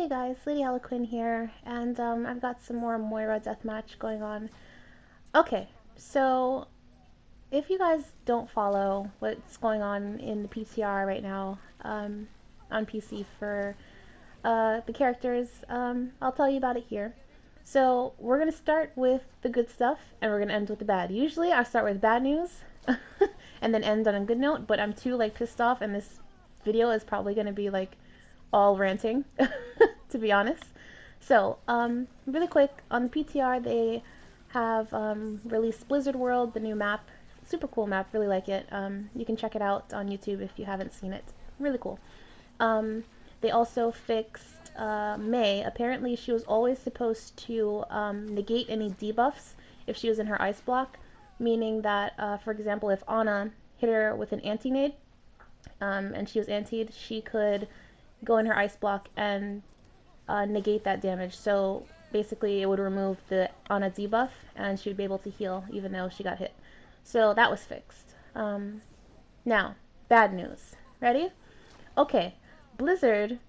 Hey guys, Lady Eloquin here, and I've got some more Moira deathmatch going on. Okay, so if you guys don't follow what's going on in the PTR right now on PC for the characters, I'll tell you about it here. So we're gonna start with the good stuff, and we're gonna end with the bad. Usually I start with bad news, and then end on a good note, but I'm too pissed off, and this video is probably gonna be all ranting, to be honest. So, really quick, on the PTR, they have released Blizzard World, the new map. Super cool map, really like it. You can check it out on YouTube if you haven't seen it. Really cool. They also fixed Mei. Apparently, she was always supposed to negate any debuffs if she was in her ice block, meaning that, for example, if Ana hit her with an anti-nade, and she was antied, she could go in her ice block and negate that damage. So basically it would remove the Ana debuff and she would be able to heal even though she got hit. So that was fixed. Now, bad news. Ready? Okay, Blizzard.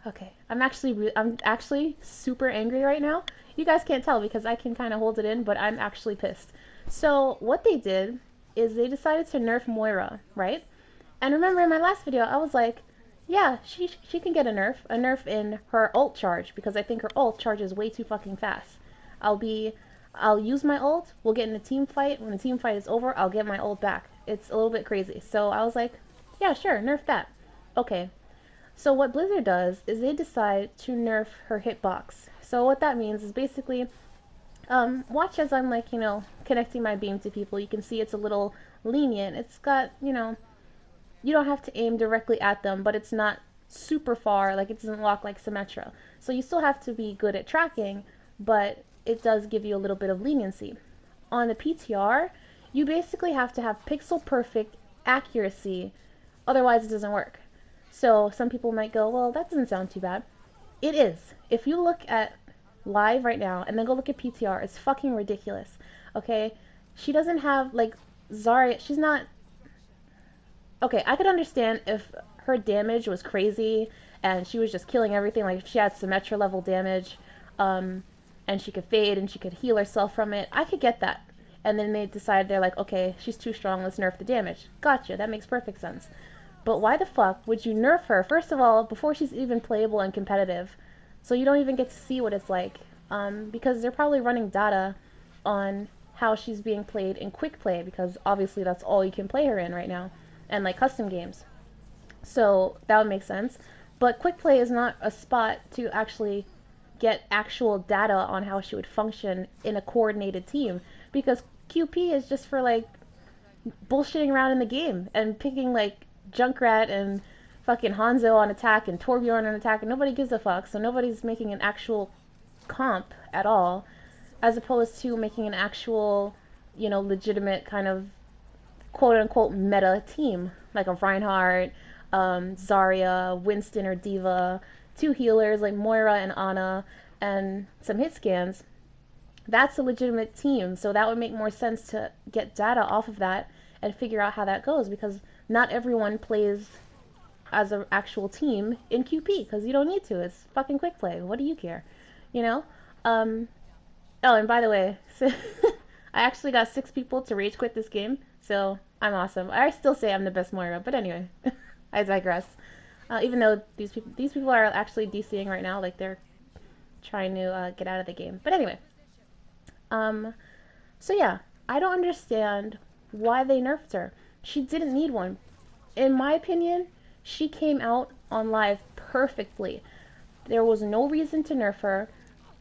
Okay, I'm actually super angry right now. You guys can't tell because I can kind of hold it in, but I'm actually pissed. So what they did is they decided to nerf Moira, right? And remember in my last video, I was like, yeah, she can get a nerf in her ult charge, because I think her ult charges way too fucking fast. I'll use my ult, we'll get in a team fight, when the team fight is over, I'll get my ult back. It's a little bit crazy. So I was like, yeah, sure, nerf that. Okay. So what Blizzard does is they decide to nerf her hitbox. So what that means is basically, watch as I'm connecting my beam to people. You can see it's a little lenient. It's got, you don't have to aim directly at them, but it's not super far, like it doesn't lock like Symmetra. So you still have to be good at tracking, but it does give you a little bit of leniency. On the PTR, you basically have to have pixel perfect accuracy, otherwise it doesn't work. So some people might go, well, that doesn't sound too bad. It is. If you look at live right now and then go look at PTR, it's fucking ridiculous. Okay? She doesn't have Zarya, she's not. Okay, I could understand if her damage was crazy and she was just killing everything, like if she had Symmetra level damage, and she could fade and she could heal herself from it. I could get that. And then they decide, they're like, okay, she's too strong, let's nerf the damage. Gotcha, that makes perfect sense. But why the fuck would you nerf her, first of all, before she's even playable and competitive? So you don't even get to see what it's like. Because they're probably running data on how she's being played in quick play, because obviously that's all you can play her in right now. And custom games. So that would make sense. But quick play is not a spot to actually get actual data on how she would function in a coordinated team, because QP is just for bullshitting around in the game and picking Junkrat and fucking Hanzo on attack and Torbjorn on attack, and nobody gives a fuck. So nobody's making an actual comp at all, as opposed to making an actual, legitimate kind of quote-unquote meta team, like a Reinhardt, Zarya, Winston or Diva, two healers like Moira and Ana, and some hit scans. That's a legitimate team, so that would make more sense to get data off of that and figure out how that goes, because not everyone plays as an actual team in QP, because you don't need to. It's fucking quick play. What do you care? Oh, and by the way, I actually got 6 people to rage quit this game, so I'm awesome. I still say I'm the best Moira, but anyway, I digress. Even though these people are actually DCing right now, they're trying to get out of the game. But anyway, so yeah, I don't understand why they nerfed her. She didn't need one. In my opinion, she came out on live perfectly. There was no reason to nerf her.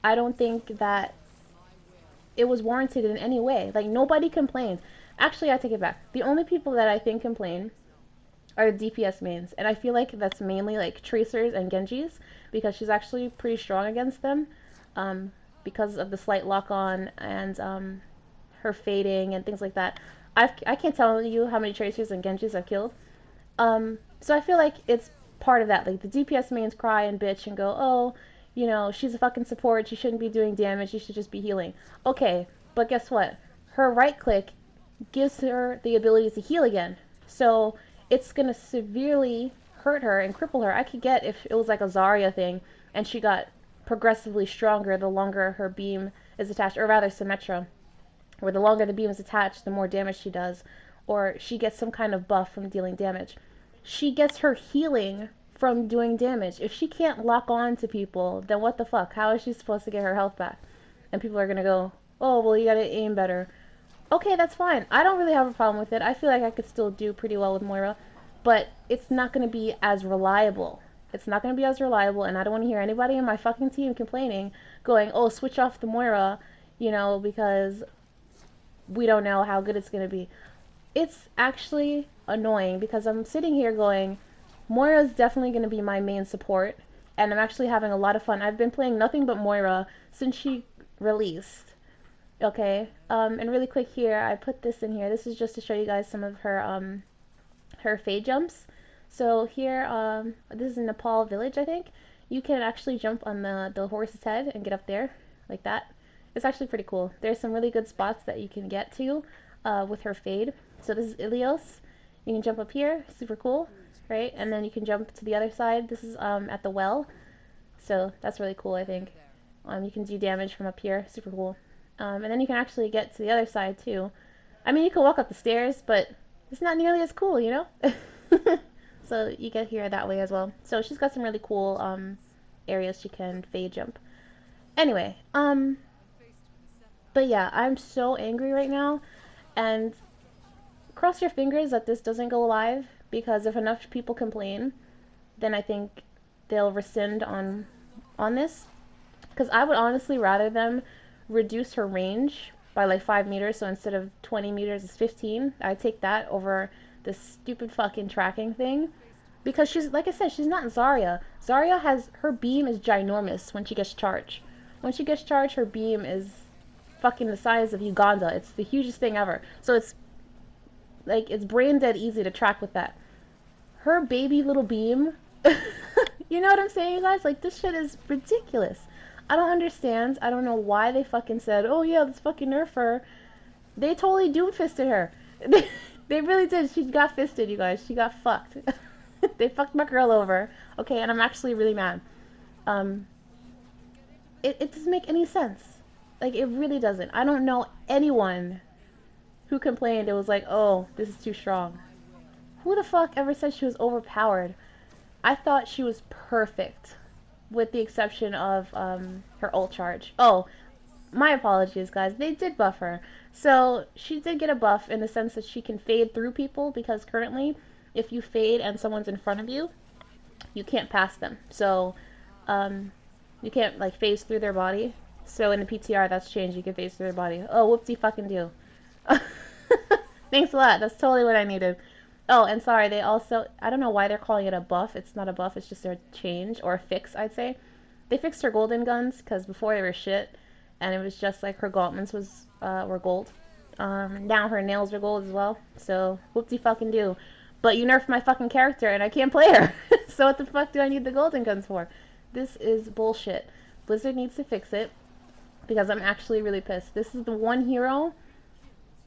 I don't think that it was warranted in any way. Nobody complained. Actually, I take it back. The only people that I think complain are the DPS mains, and I feel like that's mainly Tracers and Genjis, because she's actually pretty strong against them, because of the slight lock-on and her fading and things like that. I can't tell you how many Tracers and Genjis I've killed. So I feel like it's part of that. The DPS mains cry and bitch and go, oh, she's a fucking support, she shouldn't be doing damage, she should just be healing. Okay, but guess what? Her right click gives her the ability to heal again. So it's going to severely hurt her and cripple her. I could get if it was like a Zarya thing and she got progressively stronger the longer her beam is attached, or rather Symmetra, where the longer the beam is attached, the more damage she does, or she gets some kind of buff from dealing damage. She gets her healing from doing damage. If she can't lock on to people, then what the fuck? How is she supposed to get her health back? And people are gonna go, oh, well, you gotta aim better. Okay, that's fine. I don't really have a problem with it. I feel like I could still do pretty well with Moira, but it's not gonna be as reliable. It's not gonna be as reliable, and I don't want to hear anybody in my fucking team complaining, going, oh, switch off the Moira, you know, because we don't know how good it's gonna be. It's actually annoying because I'm sitting here going, Moira is definitely going to be my main support, and I'm actually having a lot of fun. I've been playing nothing but Moira since she released. Okay, and really quick here, I put this in here. This is just to show you guys some of her her fade jumps. So here, this is in Nepal village, I think. You can actually jump on the horse's head and get up there like that. It's actually pretty cool. There's some really good spots that you can get to with her fade. So this is Ilios. You can jump up here, super cool, right? And then you can jump to the other side. This is at the well, so that's really cool, I think. You can do damage from up here, super cool. And then you can actually get to the other side too. I mean, you can walk up the stairs, but it's not nearly as cool, you know? So you get here that way as well. So she's got some really cool areas she can fade jump. Anyway, but yeah, I'm so angry right now, and cross your fingers that this doesn't go live, because if enough people complain, then I think they'll rescind on this. Because I would honestly rather them reduce her range by like 5 meters, so instead of 20 meters it's 15. I'd take that over this stupid fucking tracking thing. Because she's, like I said, she's not Zarya. Zarya has, her beam is ginormous when she gets charged. When she gets charged, her beam is fucking the size of Uganda. It's the hugest thing ever. So it's like, it's brain dead easy to track with that. Her baby little beam, you know what I'm saying, you guys? Like, this shit is ridiculous. I don't understand. I don't know why they fucking said, oh yeah, let's fucking nerf her. They totally doom-fisted her. They really did. She got fisted, you guys. She got fucked. They fucked my girl over. Okay, and I'm actually really mad. It doesn't make any sense. Like, it really doesn't. I don't know anyone who complained it was like, oh, this is too strong. Who the fuck ever said she was overpowered? I thought she was perfect, with the exception of her ult charge. Oh, my apologies, guys. They did buff her. So she did get a buff in the sense that she can fade through people, because currently, if you fade and someone's in front of you, you can't pass them. So you can't like phase through their body. So in the PTR, that's changed. You can phase through their body. Oh, whoopsie fucking do. Thanks a lot. That's totally what I needed. Oh, and sorry, they also, I don't know why they're calling it a buff. It's not a buff, it's just a change, or a fix, I'd say. They fixed her golden guns, because before they were shit, and it was just like her gauntlets were gold. Now her nails are gold as well, so whoopsie fucking do. But you nerfed my fucking character, and I can't play her. So what the fuck do I need the golden guns for? This is bullshit. Blizzard needs to fix it, because I'm actually really pissed. This is the one hero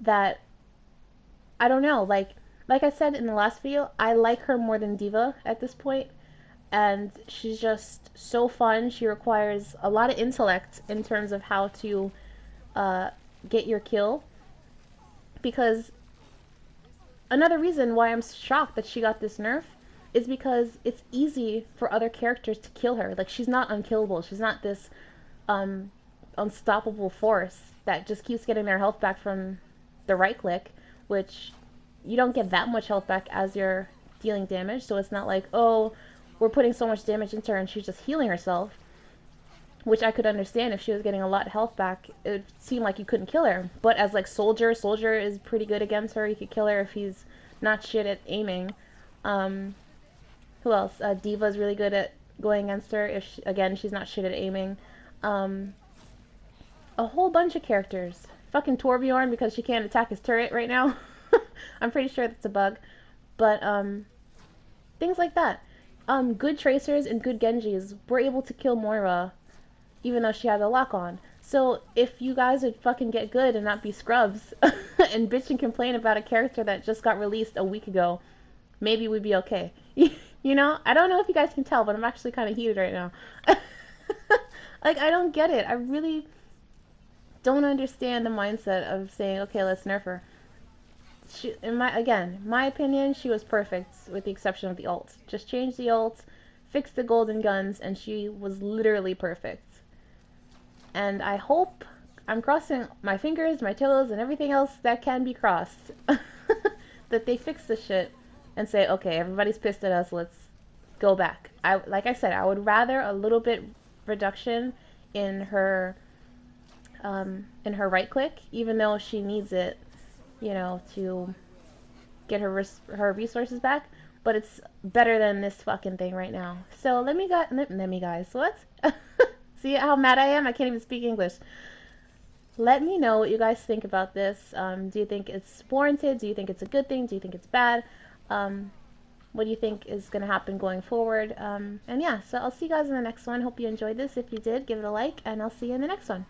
that, I don't know, like I said in the last video, I like her more than D.Va at this point, and she's just so fun. She requires a lot of intellect in terms of how to get your kill, because another reason why I'm shocked that she got this nerf is because it's easy for other characters to kill her. Like, she's not unkillable. She's not this unstoppable force that just keeps getting their health back from the right click, which you don't get that much health back as you're dealing damage. So it's not like, oh, we're putting so much damage into her and she's just healing herself, which I could understand. If she was getting a lot of health back, it would seem like you couldn't kill her. But as like Soldier is pretty good against her. You could kill her if he's not shit at aiming. Who else? D.Va is really good at going against her if again she's not shit at aiming. A whole bunch of characters. Fucking Torbjorn, because she can't attack his turret right now. I'm pretty sure that's a bug. But things like that. Good tracers and good Genjis were able to kill Moira even though she had the lock on. So if you guys would fucking get good and not be scrubs and bitch and complain about a character that just got released a week ago, maybe we'd be okay. You You know, I don't know if you guys can tell, but I'm actually kind of heated right now. Like, I don't get it. I really don't understand the mindset of saying, okay, let's nerf her. She, my opinion, she was perfect with the exception of the ult. Just change the ult, fix the golden guns, and she was literally perfect. And I hope, I'm crossing my fingers, my toes, and everything else that can be crossed, that they fix this shit and say, okay, everybody's pissed at us, let's go back. Like I said, I would rather a little bit reduction in her right click, even though she needs it, you know, to get her resources back. But it's better than this fucking thing right now. So let me guys, what? See how mad I am? I can't even speak English. Let me know what you guys think about this. Do you think it's warranted? Do you think it's a good thing? Do you think it's bad? What do you think is going to happen going forward? And yeah, so I'll see you guys in the next one. Hope you enjoyed this. If you did, give it a like, and I'll see you in the next one.